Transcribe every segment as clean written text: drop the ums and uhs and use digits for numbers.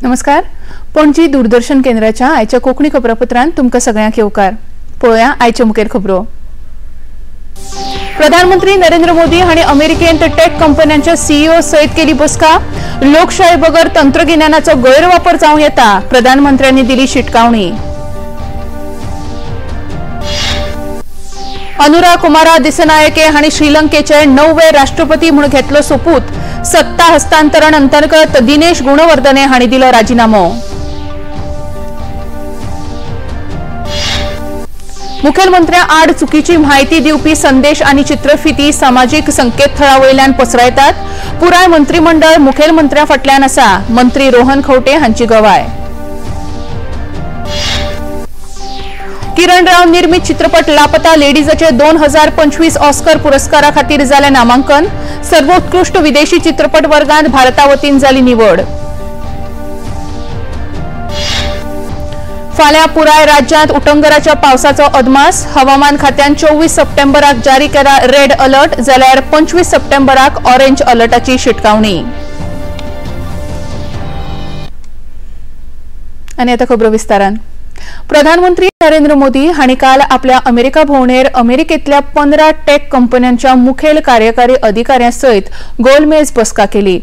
नमस्कार. पणजी दूरदर्शन केंद्राच्या आयच्या कोंकणी खबरापत्रांत तुमकां सगळ्यांक येवकार. पळोवया आयच्यो मुखेल खबरो. प्रधानमंत्री नरेंद्र मोदी हांणी अमेरिकेंत टेक कंपन्यांच्या सीईओ सयत केली बसका. लोकशाये बगर तंत्रगिन्यानाचो गैरवापर जावं येता, प्रधानमंत्र्यांनी दिली शिटकावणी. अनुराग कुमारा दिसनायके हांणी श्रीलंकेचे 9वे राष्ट्रपती म्हूण घेतलो सोपूत. सत्ता हस्तांतरण अंतर्गत दिनेश गुणवर्धने हांणी दिलो राजीनामो. मुखेलमंत्र्या आड चुकीची म्हायती दिवपी संदेश आनी चित्रफिती सामाजीक संकेतथळावयल्यान पसरयतात. पुराय मंत्रिमंडळ मुखेलमंत्र्या फाटल्यान आसा, मंत्री रोहन खंवटे हांची गवाय. किरण राव निर्मित चित्रपट लापता लेडीजाचे 2025 ऑस्कर पुरस्कारा खातीर जालें नामांकन. सर्वोत्कृष्ट विदेशी चित्रपट वर्गांत भारता वतीन जाली निवड. फाल्यां पुराय राज्यांत उटंगराच्या पावसाचो अदमास. हवामान खात्यान 24 सप्टेंबराक जारी केला रेड अलर्ट, जाल्यार 25 सप्टेंबराक ऑरेंज अलर्टाची शिटकावणी. आनी आतां खबरो विस्तारान. प्रधानमंत्री नरेंद्र मोदी हांणी काल आपल्या अमेरिका भोंवडेर अमेरिकेंतल्या 15 टेक कंपन्यांच्या मुखेल कार्यकारी अधिकाऱ्यां सयत गोलमेज बसका केली.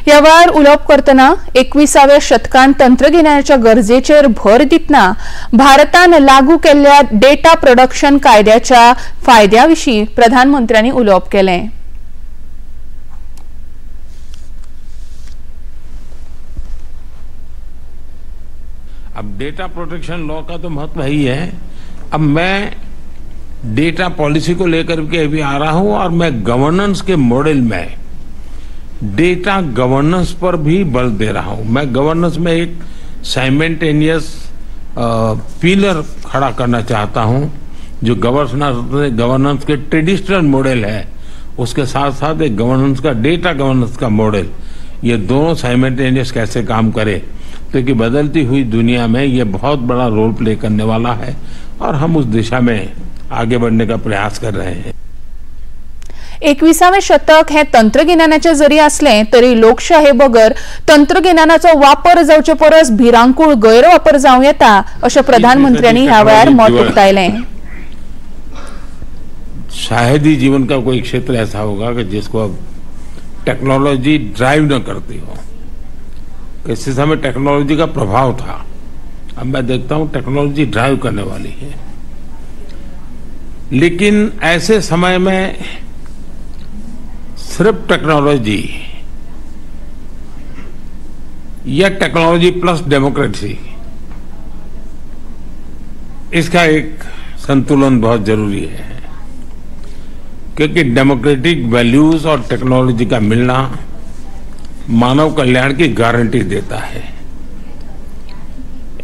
ह्या वेळार उलोवप करतना 21व्या शतकांत तंत्रगिन्यानाच्या गरजेचेर भर दितना भारतान लागू केल्ल्या डेटा प्रोडक्शन कायद्याच्या फायद्याविशीं प्रधानमंत्र्यांनी उलोवप केलें. अब डेटा प्रोटेक्शन लॉ का तो महत्व ही है. अब मैं डेटा पॉलिसी को लेकर के अभी आ रहा हूं और मैं गवर्नेंस के मॉडल में डेटा गवर्नेंस पर भी बल दे रहा हूं. मैं गवर्नेंस में एक साइमल्टेनियस पिलर खड़ा करना चाहता हूं जो गवर्नेंस के ट्रेडिशनल मॉडल है, उसके साथ साथ एक गवर्नेंस का डेटा गवर्नेंस का मॉडल, ये दोनों साइमल्टेनियस कैसे काम करे, क्योंकि बदलती हुई दुनिया में ये बहुत बड़ा रोल प्ले करने वाला है और हम उस दिशा में आगे बढ़ने का प्रयास कर रहे हैं. 21वें शतक हे तंत्रगिन्यानाचे जरी असले तरी लोकशाहे बगर तंत्रगिन्यानाचो वापर जावचे परस भिरांकूळ गैरवापर जावं येता, अशें प्रधानमंत्र्यांनी ह्या वेळार मत उक्तायलें. शायद ही जीवन का कोई क्षेत्र ऐसा होगा कि जिसको अब टेक्नोलॉजी ड्राइव न करती हो. किसी समय टेक्नोलॉजी का प्रभाव था, अब मैं देखता हूं टेक्नोलॉजी ड्राइव करने वाली है. लेकिन ऐसे समय में सिर्फ टेक्नोलॉजी या टेक्नोलॉजी प्लस डेमोक्रेसी, इसका एक संतुलन बहुत जरूरी है, क्योंकि डेमोक्रेटिक वैल्यूज और टेक्नोलॉजी का मिलना मानव कल्याण की गारंटी देता है,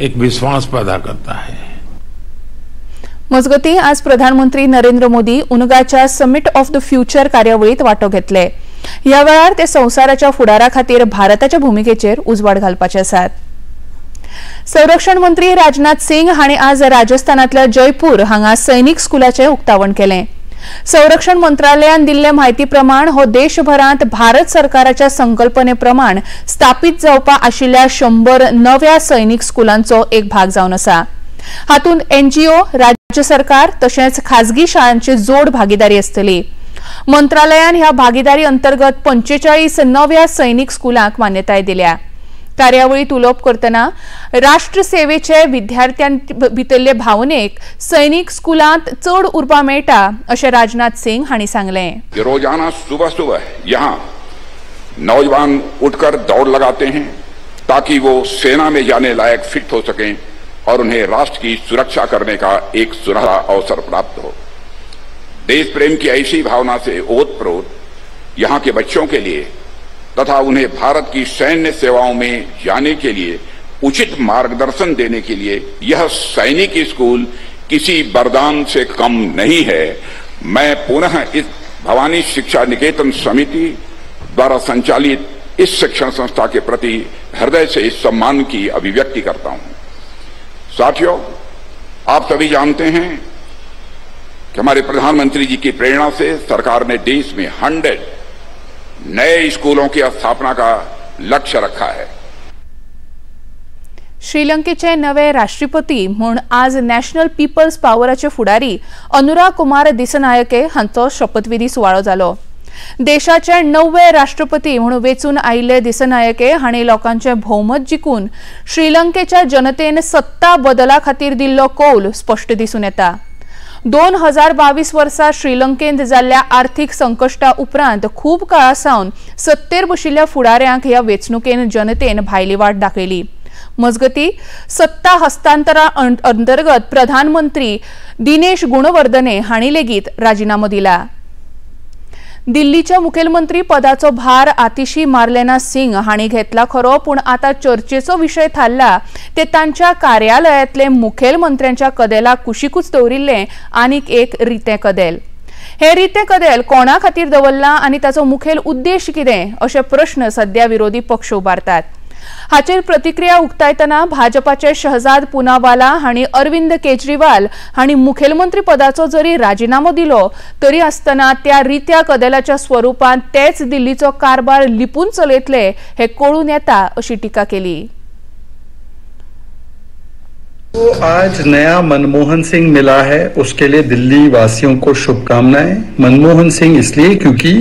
एक विश्वास पैदा करता है. मजगती आज प्रधानमंत्री नरेंद्र मोदी उनगाच्या समिट ऑफ द फ्युचर कार्यावळीत वांटो घेतले. ह्या वेळार ते संवसाराच्या फुडारा खातीर भारताच्या भूमिकेचेर उजवाड घालपाचे आसात. संरक्षण मंत्री राजनाथ सिंग हांणी आज राजस्थानातल्या जयपूर हांगा सैनिक स्कुलाचे उक्तावण केलें. संरक्षण मंत्रालयान दिल्ले म्हायती प्रमाण हो देशभरांत भारत सरकाराच्या संकल्पने प्रमाण स्थापीत जावपा आशिल्ल्या 100 नव्या सैनिक स्कुलांचो एक भाग जावन आसा. हातूंत एनजीओ, राज्य सरकार तशेंच खाजगी शाळांची जोड भागीदारी आसतली. मंत्रालयान ह्या भागीदारी अंतर्गत 45 नव्या सैनिक स्कुलांक मान्यताय दिल्या. कार्यावळीत उलोवप करतना राष्ट्र सेवेचे विद्यार्थ्यां भितरले भावनेक सैनिक स्कुलांत चड उर्बा मेळटा अशें राजनाथ सिंग हांणी सांगलें. रोजाना सुबह सुबह यहाँ नौजवान उठकर दौड़ लगाते हैं ताकि वो सेना में जाने लायक फिट हो सकें और उन्हें राष्ट्र की सुरक्षा करने का एक सुनहरा अवसर प्राप्त हो. देश प्रेम की ऐसी भावना से ओतप्रोत यहाँ के बच्चों के लिए तथा उन्हें भारत की सैन्य सेवाओं में जाने के लिए उचित मार्गदर्शन देने के लिए यह सैनिक स्कूल किसी वरदान से कम नहीं है. मैं पुनः इस भवानी शिक्षा निकेतन समिति द्वारा संचालित इस शिक्षण संस्था के प्रति हृदय से इस सम्मान की अभिव्यक्ति करता हूं. साथियों, आप सभी जानते हैं कि हमारे प्रधानमंत्री जी की प्रेरणा से सरकार ने देश में 100 नए स्कूलों की स्थापना का लक्ष्य रखा है. श्रीलंकेचे नवे राष्ट्रपती म्हूण आज नॅशनल पीपल्स पॉवराचे फुडारी अनुरा कुमार दिसनायके हांचो शपथविधी सुवाळो जालो। देशाचे नवे राष्ट्रपती म्हणून वेचून आयिल्ले दिसनायके हांणी लोकांचे भोवमत जिखून श्रीलंकेच्या जनतेन सत्ता बदला खातीर दिल्लो कौल स्पष्ट दिसून येता। 2022 वर्सा श्रीलंकेंत जाल्ल्या आर्थीक संकश्टा उपरांत खूब काळासावन सत्तेर बशिल्ल्या फुडाऱ्यांक ह्या वेचणुकेन जनतेन भायली वाट दाखयली। मजगती सत्ता हस्तांतरा अंतर्गत प्रधानमंत्री दिनेश गुणवर्धने हांणी लेगीत राजीनामो दिला। दिल्लीच्या मुखेलमंत्री पदाचो भार आतिशी मार्लेना सिंग हांणी घेतला खरो, पूण आता चर्चेचो विषय थारला ते तांच्या कार्यालयातले मुखेलमंत्र्यांच्या कदेलाक कुशीकूच दवरिल्ले आनीक एक रितें कदेल। हे रितें कदेल कोणा खातीर दवरला आनी ताचो मुखेल उद्देश कितें अशे प्रश्न सध्या विरोधी पक्ष उबारतात। हाचेर प्रतिक्रिया उक्तायतना भाजपाचे शहजाद पूनावाला हांणी अरविंद केजरीवाल हांणी मुखेलमंत्री पदाचो जरी राजीनामो दिलो तरी आसतना त्या रित्या कदेलाच्या स्वरूपात तेच दिल्लीचो कारभार लिपून चलयतले हे कळून येता अशी टिका केली। तो आज नया मनमोहन सिंह मिला है, उसके लिए दिल्ली वासियों को शुभकामनाएं। मनमोहन सिंह इसलिए क्योंकि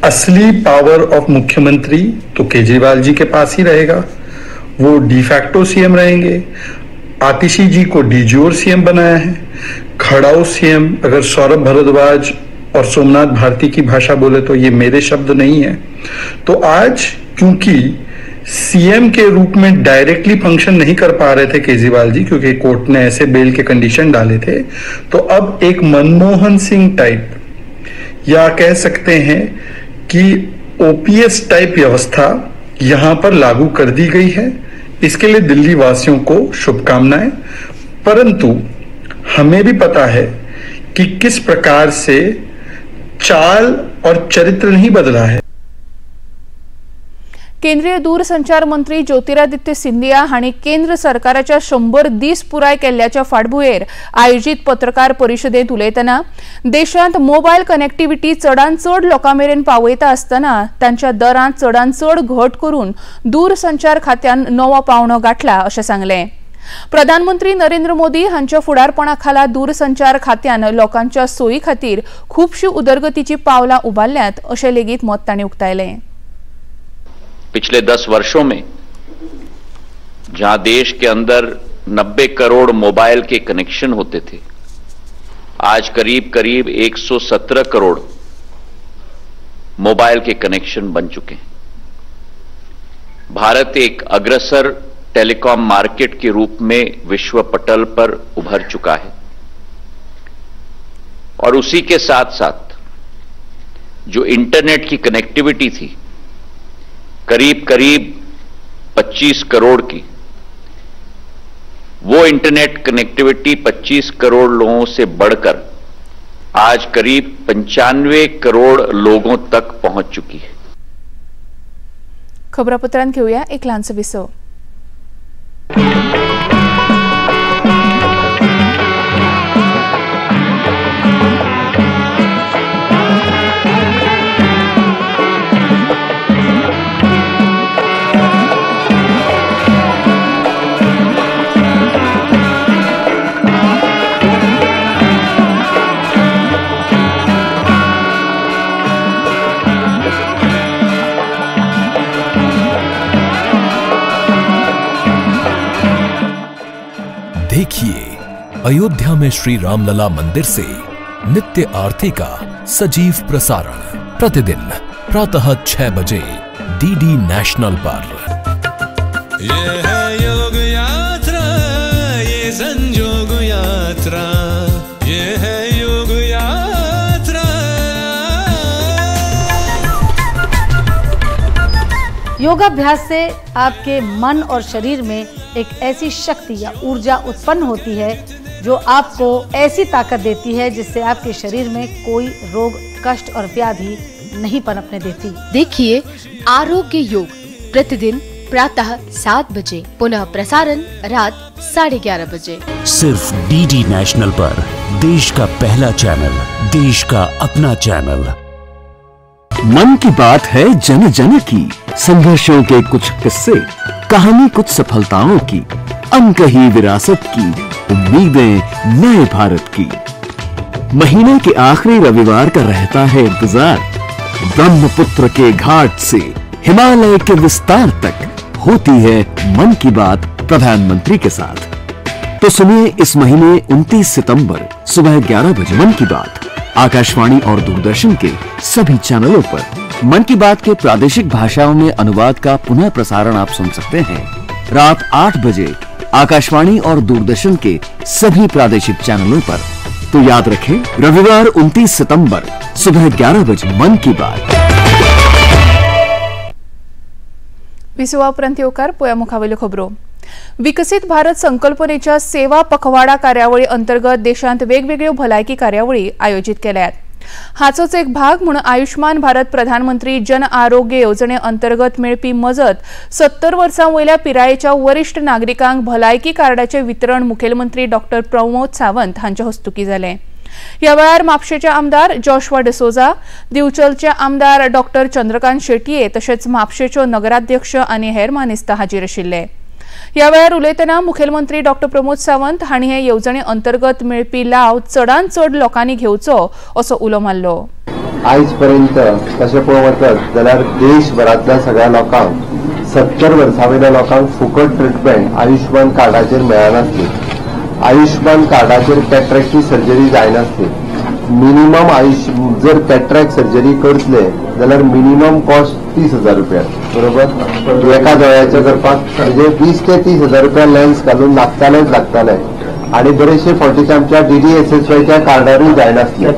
असली पावर ऑफ मुख्यमंत्री तो केजरीवाल जी के पास ही रहेगा, वो डिफैक्टो सीएम रहेंगे। आतिशी जी को डीजोर सीएम बनाया है। खड़ाऊ सीएम अगर सौरभ भारद्वाज और सोमनाथ भारती की भाषा बोले तो ये मेरे शब्द नहीं है। तो आज क्योंकि सीएम के रूप में डायरेक्टली फंक्शन नहीं कर पा रहे थे केजरीवाल जी, क्योंकि कोर्ट ने ऐसे बेल के कंडीशन डाले थे, तो अब एक मनमोहन सिंह टाइप या कह सकते हैं कि ओपीएस टाइप व्यवस्था यहां पर लागू कर दी गई है। इसके लिए दिल्ली वासियों को शुभकामनाएं। परंतु हमें भी पता है कि किस प्रकार से चाल और चरित्र नहीं बदला है। केंद्रीय दूरसंचार मंत्री ज्योतिरादित्य सिंधिया हांणी केंद्र सरकाराच्या 100 दीस पुराय केल्ल्याच्या फाटभुंयेर आयोजित पत्रकार परिशदेंत उलयतना देशांत मोबायल कनेक्टिव्हिटी चडांत चड लोकां मेरेन पावयता आसतना तांच्या दरांत चडांत चड घट करून दूरसंचार खात्यान नवो पावंडो गाठला अशें सांगलें। प्रधानमंत्री नरेंद्र मोदी हांच्या फुडारपणाखाला दूरसंचार खात्यान लोकांच्या सोयी खातीर खूबशी उदरगतीची पावलां उबारल्यांत अशें लेगीत मत तांणी उक्तायलें। पिछले 10 वर्षों में जहां देश के अंदर 90 करोड़ मोबाइल के कनेक्शन होते थे, आज करीब करीब 117 करोड़ मोबाइल के कनेक्शन बन चुके हैं। भारत एक अग्रसर टेलीकॉम मार्केट के रूप में विश्व पटल पर उभर चुका है और उसी के साथ साथ जो इंटरनेट की कनेक्टिविटी थी करीब करीब 25 करोड़ की, वो इंटरनेट कनेक्टिविटी 25 करोड़ लोगों से बढ़कर आज करीब 95 करोड़ लोगों तक पहुंच चुकी है। खबरापत्रांत घेऊया एक ल्हानसो विसव। देखिए अयोध्या में श्री रामलला मंदिर से नित्य आरती का सजीव प्रसारण प्रतिदिन प्रातः 6 बजे डीडी नेशनल पर। ये है योग यात्रा, ये संयोग यात्रा, ये है योग यात्रा। योगाभ्यास से आपके मन और शरीर में एक ऐसी शक्ति या ऊर्जा उत्पन्न होती है जो आपको ऐसी ताकत देती है जिससे आपके शरीर में कोई रोग, कष्ट और व्याधि नहीं पनपने देती। देखिए आरोग्य योग प्रतिदिन प्रातः 7 बजे, पुनः प्रसारण रात 11:30 बजे, सिर्फ डीडी नेशनल पर। देश का पहला चैनल, देश का अपना चैनल। मन की बात है जन जन की, संघर्षों के कुछ किस्से, कहानी कुछ सफलताओं की। अनकही विरासत की उम्मीदें नए भारत की। महीने के आखिरी रविवार का रहता है इंतजार। ब्रह्मपुत्र के घाट से हिमालय के विस्तार तक होती है मन की बात प्रधानमंत्री के साथ। तो सुनिए इस महीने 29 सितंबर सुबह 11 बजे मन की बात आकाशवाणी और दूरदर्शन के सभी चैनलों पर। मन की बात के प्रादेशिक भाषाओं में अनुवाद का पुनः प्रसारण आप सुन सकते हैं रात 8 बजे आकाशवाणी और दूरदर्शन के सभी प्रादेशिक चैनलों पर। तो याद रखें, रविवार 29 सितंबर सुबह 11 बजे मन की बात। विसवा उपरांत येवकार पोया मुखावेल्यो खबरो। विकसित भारत संकल्पनेच्या सेवा पखवाडा कार्यावळी अंतर्गत देशांत वेगवेगळ्यो भलायकी कार्यावळी आयोजित केल्यात। हाचोच एक भाग म्हणून आयुष्मान भारत प्रधानमंत्री जन आरोग्य येवजणे अंतर्गत मेळपी मजत 70 वर्सां वयल्या पिरायेच्या वरिष्ठ नागरिकांक भलायकी कार्डाचे वितरण मुखेलमंत्री डॉक्टर प्रमोद सावंत हांच्या हस्तुकी जालें। ह्या वेळार म्हापशेचे आमदार जोशुआ डिसोजा, दिवचलचे आमदार डॉक्टर चंद्रकांत शेटये तशेंच म्हापशेच्यो नगराध्यक्ष आनी हेर मानेस्त हाजीर आशिल्ले। ह्या वेळार उलयतना मुखेलमंत्री डॉक्टर प्रमोद सावंत हांणी हे येवजणे अंतर्गत मेळपी लाव चडांत चड लोकांनी घेवचो असो उलो मारलो। आयज पर्यंत तशें पळोवंक वचत जाल्यार देशभरांतल्या सगळ्या लोकांक 70 वर्सां वयल्या लोकांक फुकट ट्रिटमेंट आयुष्मान कार्डाचेर मेळनासली। आयुष्मान कार्डाचेर कॅट्रॅक्टची सर्जरी जायनासली। मिनिमम जर कॅट्रॅक्ट सर्जरी करतले जाल्यार मिनिमम कॉस्ट 30,000 रुपया, बरोबर। एका दोळ्याचे करपाक म्हणजे 20 ते 30,000 रुपया लेन्स घालून लागताले आणि बरेचशे फावटीचे आमच्या DDSSYच्या कार्डारूय जायनासले,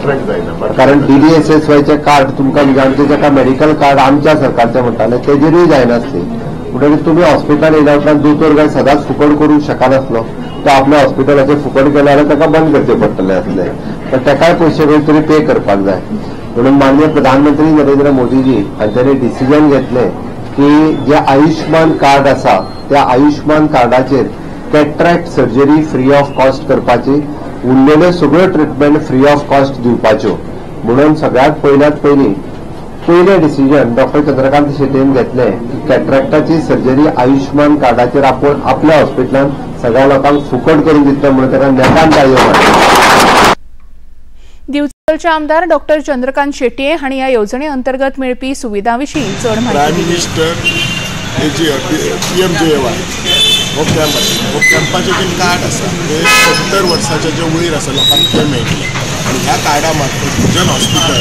कारण DDSSYचे कार्ड तुमकां म्हणजे आमचे जाका मेडिकल कार्ड आमच्या सरकारचे म्हणटाले तेजेरूय जायनासले। म्हणटकीर तुमी हॉस्पिटलांत येयल्या उपरांत दोतोर काय सदांच फुकट करूंक शकनासलो। तो आपल्या हॉस्पिटलाचे फुकट केले जाल्यार ताका बंद करचे पडटले आसले, पण ताकाय पयशे खंय तरी पे करपाक जाय। म्हणून माननीय प्रधानमंत्री नरेंद्र मोदीजी हांच्यांनी डिसिजन घेतले की जे आयुष्मान कार्ड आसा त्या आयुष्मान कार्डाचेर cataract surgery free of cost करपाची, उरलेले सगळ्यो ट्रिटमेंट फ्री ऑफ कॉस्ट दिवपाच्यो। म्हणून सगळ्यात पयले डिसिजन डॉक्टर चंद्रकांत शेटयेन घेतले की कॅट्रॅक्टाची सर्जरी आयुष्मान कार्डाचेर आपूण आपल्या हॉस्पिटलांत सगळ्या लोकांक फुकट करून दितलो म्हणून ताका नेटान ताळयो मारले। दिवचलचे आमदार डॉक्टर चंद्रकांत शेटये हांणी ह्या येवजणे अंतर्गत मेळपी सुविधांविशीं चड म्हायती दिली। PMJAY हो कॅम्पाचे जे कार्ड आसा ते 70 वर्सांचे जे वयर आसा लोकांक ते मेळटले आनी ह्या कार्डा मार्फत विजन हॉस्पिटल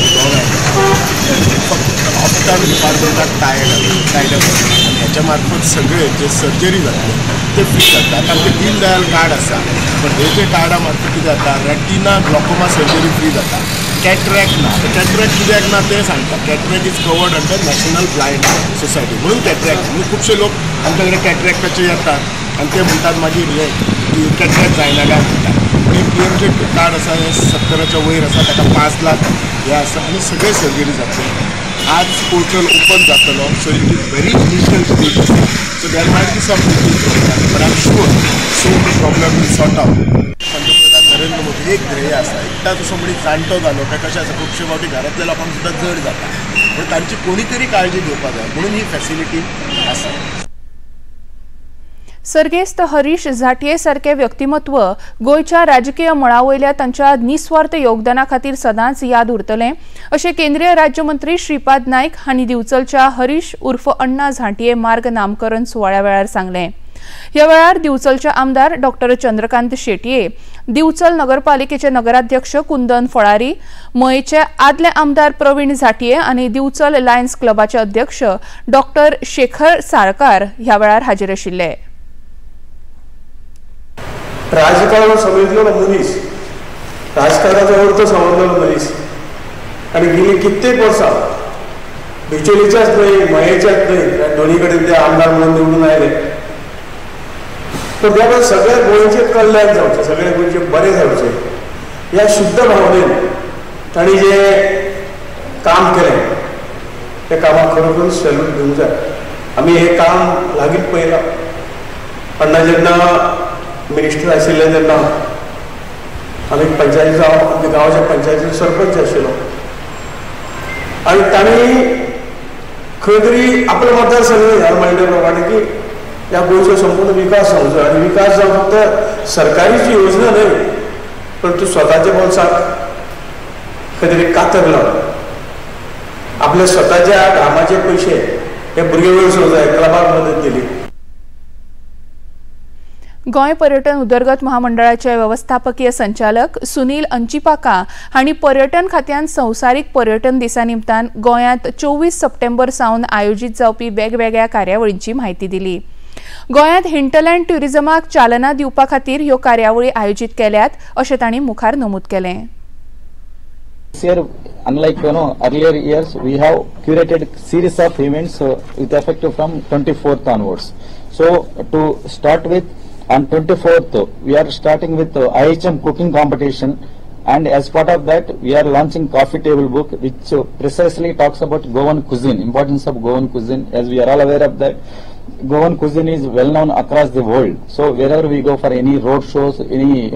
हॉस्पिटल डिपार्टमेंटाक टायड अप आनी हेच्या मार्फत सगळे जे सर्जरी जातले ते फ्री जातात। आतां ते दीन दयाल कार्ड आसा पण हे जे कार्डा मार्फत कितें जाता, रेटिना ग्लॉकोमा सर्जरी फ्री जाता, कॅट्रॅक्ट ना। कॅट्रॅक्ट कित्याक ना तें सांगता। Cataract is covered under national blind society म्हणून कॅट्रॅक्ट म्हणजे खुबशे लोक आमच्या कडेन कॅट्रॅक्टाचे येतात आनी ते म्हणटात मागीर हे कॅट्रॅक्ट जायना काय म्हणटात। पण हे PMJ कार्ड आसा हे 70च्या वयर आसा, ताका 5 लाख हे आसा आनी सगळे सर्जरी जातले। आज पोर्टल ओपन जातलो, so it is very initial stage, so there might be some difficulties but I am sure soon the problem will sort out. पंतप्रधान नरेंद्र मोदी एक ध्येय आसा, एकदा तसो मनीस जाणटो जालो काय कशें आसा खुबशे फावटी घरांतल्या लोकांक सुद्दां जड जाता, पूण तांची कोणी तरी काळजी घेवपाक जाय म्हणून ही फॅसिलिटी आसा। सर्गेस्त हरीश झांटये सारखे व्यक्तिमत्व गोयच्या राजकीय मळावयल्या तांच्या निस्वार्थ योगदाना खातीर सदांच याद उरतले अशें केंद्रीय राज्यमंत्री श्रीपाद नाईक हांणी दिवचलच्या हरीश उर्फ अण्णा झांटये मार्ग नामकरण सुवाळ्या वेळार सांगलें। ह्या वेळार दिवचलचे आमदार डॉक्टर चंद्रकांत शेटये, दिवचल नगरपालिकेचे नगराध्यक्ष कुंदन फळारी, मयेचे आदले आमदार प्रवीण झांटये आनी दिवचल लायन्स क्लबाचे अध्यक्ष डॉक्टर शेखर साळकार ह्या वेळार हाजीर आशिल्ले। राजकारण समजलेलो मनीस, राजकारणाचो अर्थ समजलेलो मनीस आनी गेली कित्येक वर्सां बिचोलीच्याच न्हय मयेच्याच न्हय दोन्ही कडेन ते आमदार म्हणून निवडून आयले, पण त्या सगळ्या गोंयचे कल्याण जावचें, सगळ्या गोंयचे बरें जावचें ह्या शुद्ध भावनेन तांणी जे काम केलें त्या कामाक खरोखरूच सॅल्यूट दिवंक जाय। आमी हें काम लागीं पळयलां। अण्णा जेन्ना मिनिस्टर आशिल्ले तेन्ना आमी पंचायतीचो गांवाच्या पंचायतीचो सरपंच आशिल्लो आनी तांणी खंय तरी आपलो मतदारसंघ ह्या मांडल्या प्रमाणे की या गोंयचो संपूर्ण विकास जावंक जाय आनी विकास जावं फक्त सरकारीची योजना न्हय पण तूं स्वताच्या बोल्साक खंय तरी कातर लावन आपल्या स्वताच्या कामाचे पयशे हे भुरगे वळसूंक जाय क्लबाक मदत दिली. गोंय पर्यटन उदरगत महामंडळाचे व्यवस्थापकीय संचालक सुनील अंचिपाका हांणी पर्यटन खात्यान संवसारीक पर्यटन दिसा निमतान गोंयांत 24 सप्टेंबर सावन आयोजीत जावपी वेगवेगळ्या कार्यावळींची म्हायती दिली. गोंयांत हिंटलँड ट्युरिझमाक चालना दिवपा खातीर ह्यो कार्यावळी आयोजीत केल्यात अशें तांणी मुखार नमूद केलें. This year, unlike earlier years, we have curated series of events with effect from 24th onwards. So to start with, on 24th, we are starting with IHM cooking competition, and as part of that, we are launching coffee table book, which precisely talks about Goan cuisine, importance of Goan cuisine. As we are all aware of that, Goan cuisine is well known across the world. So wherever we go for any road shows, any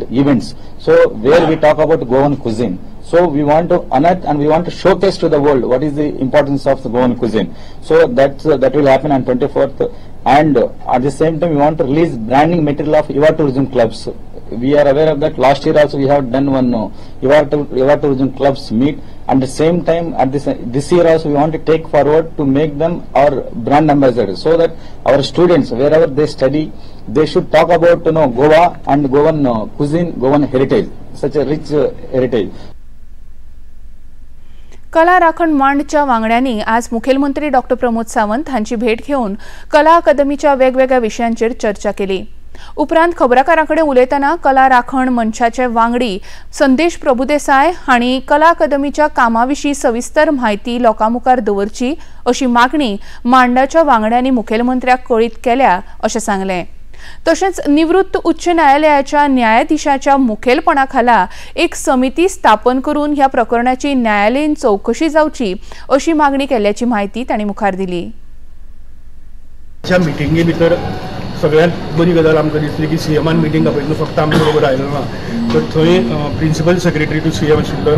events, so where we talk about Goan cuisine. So we want to unearth and we want to showcase to the world what is the importance of the Goan cuisine. So that will happen on 24th. And at the same time, we want to release branding material of Yuva Tourism Clubs. We are aware of that. Last year also we have done one Yuva Tourism Clubs meet. At the same time, this year also we want to take forward to make them our brand ambassadors, so that our students, wherever they study, they should talk about Goa and Goan cuisine, Goan heritage, such a rich heritage. कला राखण मांडच्या वांगड्यांनी आज मुखेलमंत्री डॉ. प्रमोद सावंत हांची भेट घेवन कला अकादमीच्या वेगवेगळ्या विशयांचेर चर्चा केली. उपरांत खबराकारांकडे उलयतना कला राखण मंचाचे वांगडी संदेश प्रभुदेसाय हांणी कला अकादमीच्या कामाविशीं सविस्तर म्हायती लोकांमुखार दवरची अशी मागणी मांडाच्या वांगड्यांनी मुखेलमंत्र्याक कळीत केल्या अशें सांगलें. तशेंच निवृत्त उच्च न्यायालयाच्या न्यायाधीशाच्या मुखेलपणाखाला एक समिती स्थापन करून ह्या प्रकरणाची न्यायालयीन चौकशी जावची अशी मागणी केल्याची म्हायती तांणी मुखार दिली. मिटिंगे भितर सगळ्यात बरी गजाल आमकां दिसली की सीएमान मिटींग आपयतना फक्त आमचे बरोबर आयलो ना, तर थंय प्रिंसिपल सेक्रेटरी टू सीएम आशिल्लो,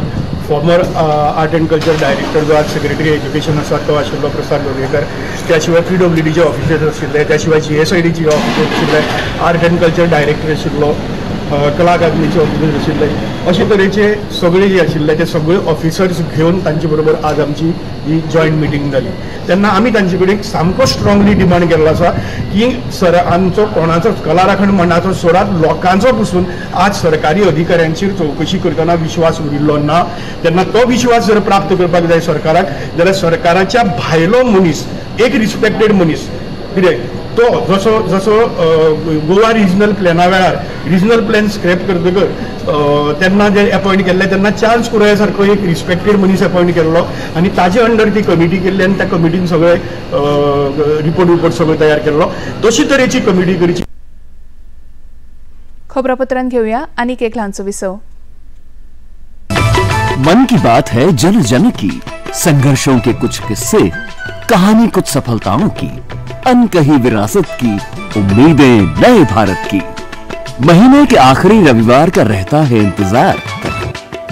farmer art and culture director जो आज सेक्रेटरी एज्युकेशन आसा तो आशिल्लो प्रसाद लोलयेकर, त्या शिवाय PWDचे ऑफिसर्स आशिल्ले, त्या शिवाय GSIDचे ऑफिसर्स आशिल्ले, आर्ट एंड कल्चर डायरेक्टर आशिल्लो, कला अकादमीचे ऑफिसर्स आशिल्ले, अशे तरेचे सगळे जे आशिल्ले ते सगळे ऑफिसर्स घेवन तांचे बरोबर आज आमची ही जॉयंट मिटींग जाली. तेन्ना आमी तांचे कडेन सामको स्ट्रॉंगली डिमांड केल्लो आसा की आमचो कोणाचो कला राखण मंडळाचो सोडात लोकांचो पसून आज सरकारी अधिकाऱ्यांचेर चौकशी करतना विश्वास उरिल्लो ना. तेन्ना तो विश्वास जर प्राप्त करपाक जाय सरकाराक, जाल्यार सरकाराच्या भायलो मनीस, एक रिस्पेक्टेड मनीस, कितें तो जसो गोवा रिजनल प्लॅना वेळार रिजनल प्लॅन स्क्रॅप करतकर तेन्ना जे अपॉयंट केल्ले तेन्ना चार्ल्स कुराय सारको एक रिस्पेक्टेड मनीस अपॉयंट केल्लो आनी ताजे अंडर ती कमिटी केल्ली आनी त्या कमिटीन सगळे रिपोर्ट सगळो तयार केल्लो. तशी तरेची कमिटी करची. खबरापत्रांत घेऊया आनीक एक ल्हानसो विसव. मन की बात है जन जन की, संघर्षों के कुछ किस्से, कहानी कुछ सफलताओं की, अनकही विरासत की, उम्मीदें नए भारत की. महीने के आखिरी रविवार का रहता है इंतजार.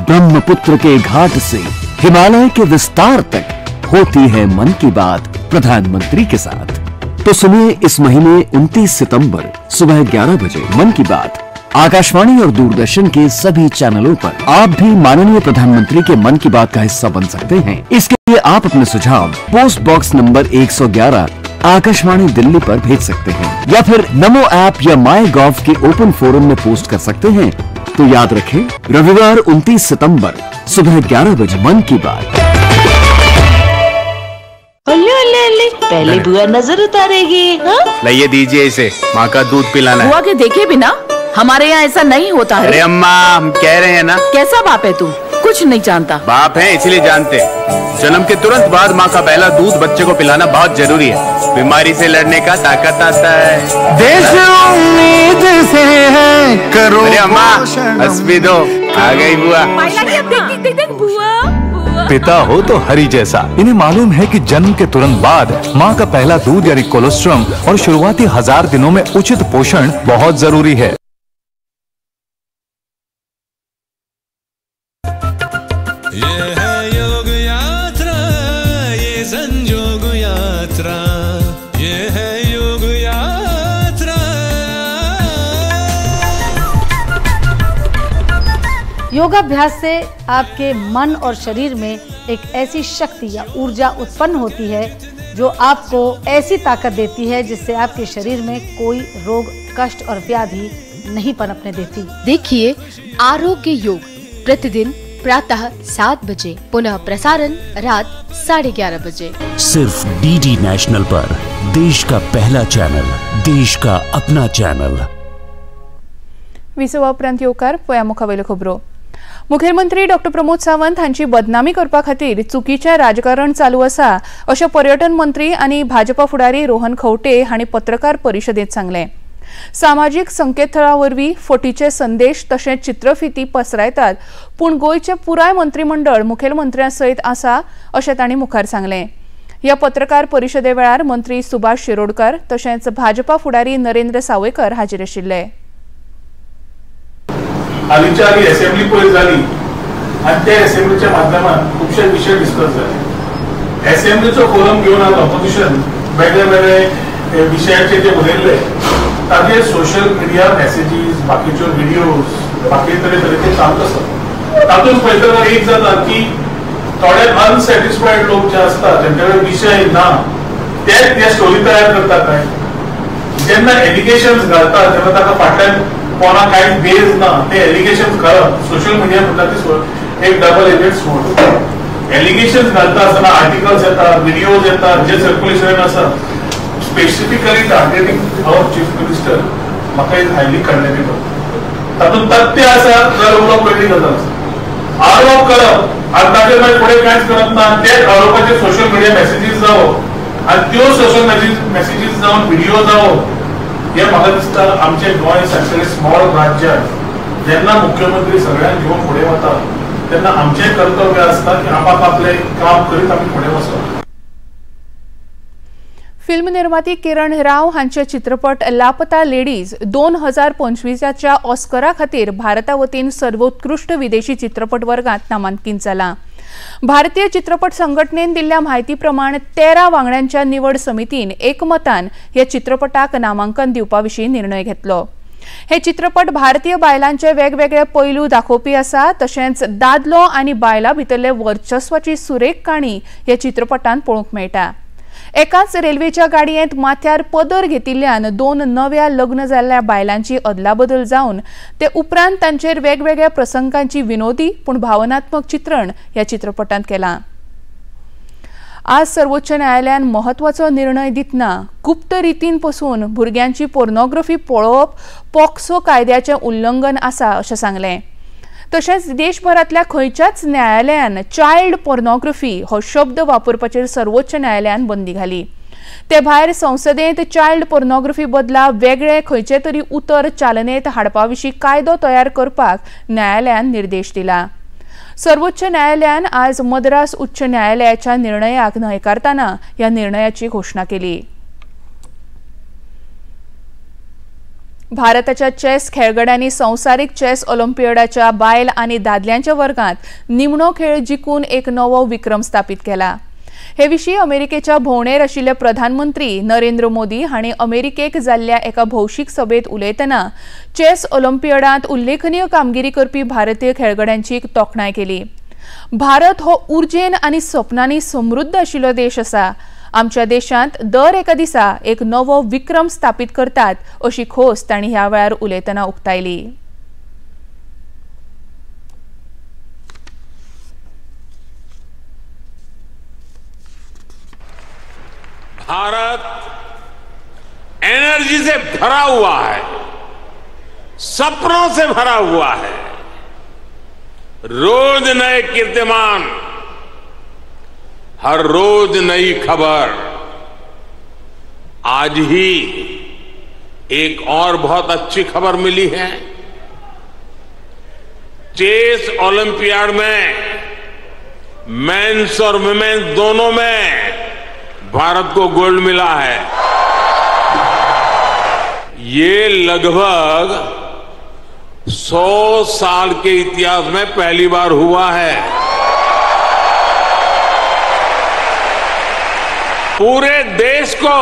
ब्रह्मपुत्र के घाट से हिमालय के विस्तार तक होती है मन की बात प्रधानमंत्री के साथ. तो सुनिए इस महीने 29 सितंबर सुबह 11 बजे मन की बात आकाशवाणी और दूरदर्शन के सभी चैनलों पर. आप भी माननीय प्रधानमंत्री के मन की बात का हिस्सा बन सकते हैं. इसके लिए आप अपने सुझाव post box number 111 Akashvani Delhi पर भेज सकते हैं, या फिर नमो ऐप या माई गॉव के ओपन फोरम में पोस्ट कर सकते हैं. तो याद रखें, रविवार 29 सितंबर सुबह 11 बजे मन की बात. पहले बुआ नजर उतारेगी. लाइए दीजिए इसे, माँ का दूध पिलाना है. बुआ के देखे बिना हमारे यहाँ ऐसा नहीं होता है. अरे अम्मा, हम कह रहे हैं ना. कैसा बाप है तू, कुछ नहीं जानता. बाप है इसलिए जानते. जन्म के तुरंत बाद माँ का पहला दूध बच्चे को पिलाना बहुत जरूरी है. बीमारी से लड़ने का ताकत आता है. देश उम्मीद से है करो. अरे अम्मा, हंस भी दो. आ गई बुआ. पिता हो तो हरि जैसा. इन्हें मालूम है कि जन्म के तुरंत बाद माँ का पहला दूध यानी कोलोस्ट्रम और शुरुआती 1000 दिनों में उचित पोषण बहुत जरूरी है. ये है योग यात्रा, ये संजोग यात्रा, ये है योग यात्रा. योगाभ्यास से आपके मन और शरीर में एक ऐसी शक्ति या ऊर्जा उत्पन्न होती है जो आपको ऐसी ताकत देती है जिससे आपके शरीर में कोई रोग, कष्ट और व्याधि नहीं पनपने देती। देखिए आरोग्य योग प्रतिदिन प्रातः 7 बजे, पुनः प्रसारण रात 11:30 बजे। सिर्फ डीडी नेशनल पर, देश का पहला चॅनल, देश का अपना चॅनल। 20 उपरांत येवकार पळया मुखावेल्यो खबरो। मुखेलमंत्री डॉ प्रमोद सावंत हांची बदनामी करपा खातीर चुकीचें राजकारण चालू आसा अशें पर्यटन मंत्री आनी भाजपा फुडारी रोहन खंवटे हांणी पत्रकार परिशदेंत सांगलें। सामाजीक संकेतथळावरवीं फटीचे संदेश तशेंच चित्रफिती पसरयतात, पूण गोंयचें पुराय मंत्रिमंडळ मुखेलमंत्र्या सयत आसा अशें तांणी मुखार सांगलें। ह्या पत्रकार परिशदे वेळार मंत्री सुभाष शिरोडकर तशेंच भाजपा फुडारी नरेंद्र सावयकर हाजीर आशिल्ले। हालींच्या हालीं असेंब्ली पयर जाली आनी त्या असेंब्लीच्या माध्यमान खुबशे विशय डिस्कस जाले। असेंब्लीचो फोरम घेवन आज ऑपोजिशन वेगळे वेगळे विशयाचेर जे उलयल्ले ताजे सोशल मिडिया मेसेजीस, बाकीच्यो व्हिडिओज, बाकी तरेतरेचे चालू आसा। तातूंत पळयतना एक जाता की थोडे अनसॅटिस्फायड लोक जे आसतात जेंचे विशय ना ते स्टोरी तयार करता काय, जेन्ना एलिगेशन्स घालतात तेन्ना ताका फाटल्यान कोणा कांय बेज ना ते एलिगेशन्स घालप सोशल मिडिया म्हणटा ती एक डबल एजेंट स्वॉर्ड। एलिगेशन्स घालता आसतना आर्टिकल्स येतात, व्हिडिओज येतात जे सर्क्युलेशन आसा, specifically targeting our chief minister, म्हाका इज हायली कंडेमेबल। तातूंत तथ्य आसा जाल्यार उलोवप वेगळी गजाल आसा। आरोप करप आनी ताचेर मागीर फुडें कांयच करप ना, ते आरोपाचे सोशल मिडिया मेसेजीस जावप आनी त्यो सोशल मेसेजीस जावन व्हिडिओ जावप, हे म्हाका दिसता आमचे गोंय सारकेले स्मॉल राज्यात जेन्ना मुख्यमंत्री सगळ्यांक घेवन फुडें वता तेन्ना आमचें कर्तव्य आसता की आपले काम करीत आमी फुडें वचप। फिल्म निर्माती किरण राव हांचे चित्रपट लापता लेडीज 2025च्या ऑस्करा खातीर भारता वतीन सर्वोत्कृष्ट विदेशी चित्रपट वर्गात नामांकीत जाला। भारतीय चित्रपट संघटनेन दिल्ल्या म्हायती प्रमाण 13 वांगड्यांच्या निवड समितीन एकमतान ह्या चित्रपटाक नामांकन दिवपा विशीं निर्णय घेतलो। हे चित्रपट भारतीय बायलांचे वेगवेगळे पैलू दाखोवपी आसा, तशेंच दादलो आनी बायलां भितरले वर्चस्वाची सुरेख काणी ह्या चित्रपटांत पळोवंक मेळटा। एकाच रेल्वेच्या गाडयेंत माथ्यार पदर घेतिल्ल्यान 2 नव्या लग्न जाल्ल्या बायलांची अदलाबदल जावन ते उपरांत तांचेर वेगवेगळ्या प्रसंगांची विनोदी पूण भावनात्मक चित्रण ह्या चित्रपटांत केलां। आज सर्वोच्च न्यायालयान महत्वाचो निर्णय दितना गुप्त रितीन पासून भुरग्यांची पोर्नोग्राफी पळोवप पॉक्सो कायद्याचें उल्लंघन आसा अशें सांगलें। तशेंच देशभरातल्या खंयच्याच न्यायालयान चायल्ड पोर्नोग्राफी हो शब्द वापरपाचेर सर्वोच्च न्यायालयान बंदी घाली। ते भायर संसदेंत चायल्ड पोर्नोग्राफी बदला वेगळे खंयचे तरी उतर चालनेंत हाडपा विशीं कायदो तयार करपाक न्यायालयान निर्देश दिला। सर्वोच्च न्यायालयान आज मद्रास उच्च न्यायालयाच्या निर्णयाक न्हयकारताना ह्या निर्णयाची घोषणा केली। भारताच्या चेस खेळगड्यांनी संवसारीक चेस ऑलिंपियाडाच्या बायल आनी दादल्यांच्या वर्गांत निमणो खेळ जिखून एक नवो विक्रम स्थापीत केला। हे विशीं अमेरिकेच्या भोंवडेर आशिल्ले प्रधानमंत्री नरेंद्र मोदी हांणी अमेरिकेक जाल्ल्या एका भौशीक सभेत उलयतना चेस ऑलिंपियाडांत उल्लेखनीय कामगिरी करपी भारतीय खेळगड्यांची तोखणाय केली। भारत हो उर्जेन आनी सपनांनी समृद्ध आशिल्लो देश आसा। आमच्या देशांत दर एका दिसा एक नवो विक्रम स्थापीत करतात अशी खोस तांणी ह्या वेळार उलयतना उक्तायली। भारत एनर्जी से भरा हुआ है, सपनों से भरा हुआ है। रोज नए कीर्तिमान, हर रोज नई खबर। आज ही एक और बहुत अच्छी खबर मिली है। चेस ओलंपियाड में मेंस और वुमेन्स दोनों में भारत को गोल्ड मिला है। ये लगभग 100 साल के इतिहास में पहली बार हुआ है। पूरे देश को,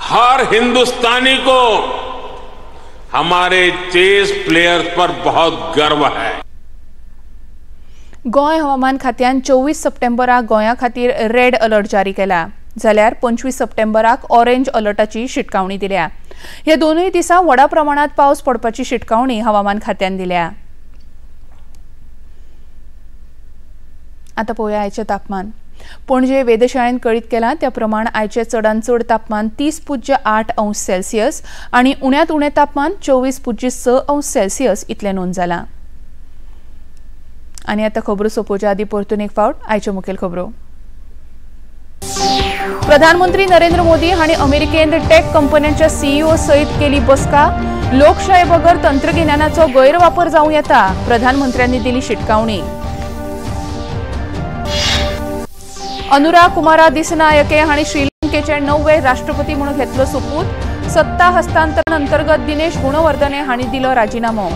हर हिंदुस्तानी को हमारे चेस प्लेयर्स पर बहुत गर्व है। गोय हवामान खात्यान 24 सप्टेंबराक गोंया खातीर रेड अलर्ट जारी केला, जाल्यार 25 सप्टेंबराक ऑरेंज अलर्टाची शिटकावणी दिल्या। ह्या दोनूय दिसा व्हडा प्रमाणात पावस पडपाची शिटकावणी हवामान खात्यान दिल्या। आता पळोवया आयचे तापमान। पणजे वेधशाळेन कळीत केला त्या प्रमाण आयचे चडांत चड तापमान 30.8 अंश सेल्सियस आणि उण्यांत उणें तापमान 24.6 अंश सेल्सियस इतलें नोंद जालां। आणि आता खबरो सोंपोवच्या आदी परतून एक फावट आयच्यो मुखेल खबरो। प्रधानमंत्री नरेंद्र मोदी हांणी अमेरिकेंत टेक कंपन्यांच्या सीईओ सयत केली बसका। लोकशाये बगर तंत्रगिन्यानाचो गैरवापर जावं येता, प्रधानमंत्र्यांनी दिली शिटकावणी। अनुराग कुमारा दिसनायके हांणी श्रीलंकेचे 9वे राष्ट्रपती म्हणून घेतलो सोपूत। सत्ता हस्तांतरण अंतर्गत दिनेश गुणवर्धने हांणी दिलो राजीनामो।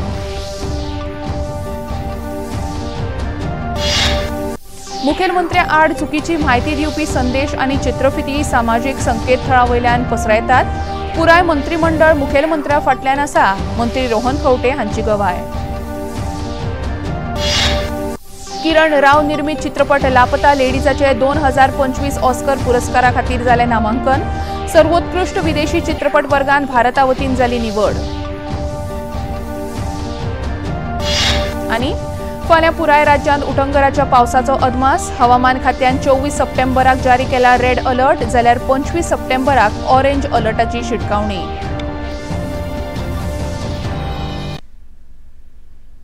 मुखेलमंत्री आड चुकीची म्हायती दिवपी संदेश आणि चित्रफिती सामाजीक संकेतथळावयल्यान पसरयतात। पुराय मंत्रिमंडळ मुखेलमंत्र्या फाटल्यान आसा, मंत्री रोहन खंवटे हांची गवाय। किरण राव निर्मित चित्रपट लापता लेडीजाचे 2025 ऑस्कर पुरस्कारा खातीर जालें नामांकन। सर्वोत्कृष्ट विदेशी चित्रपट वर्गांत भारता वतीन जाली निवड। आणि फाल्यां पुराय राज्यांत उटंगराच्या पावसाचो अदमास। हवामान खात्यान 24 सप्टेंबराक जारी केला रेड अलर्ट, जाल्यार 25 सप्टेंबराक ऑरेंज अलर्टाची शिटकावणी।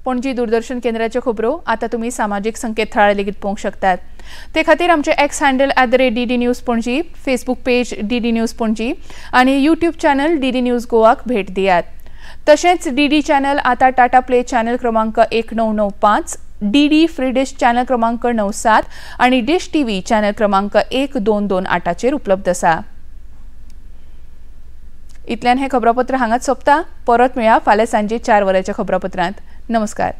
पणजी दूरदर्शन केंद्राच्यो खबरो आता तुम्ही सामाजिक संकेतथळार लेगीत पळोवंक शकतात। ते खातीर आमचे x handle @DD news Panaji, Facebook page DD news Panaji आणि यूट्यूब चॅनल DD न्यूज गोवाक भेट दियात। तशेंच DD चॅनल आता टाटा प्ले चॅनल क्रमांक 1995, DD फ्री डिश चॅनल क्रमांक 97 आणि डिश TV चॅनल क्रमांक 1228 उपलब्ध आसा। इतल्यान हे खबरापत्र हांगाच सोंपता। परत मेळया फाल्यां सांजे 4 वरांच्या खबरापत्रांत। नमस्कार।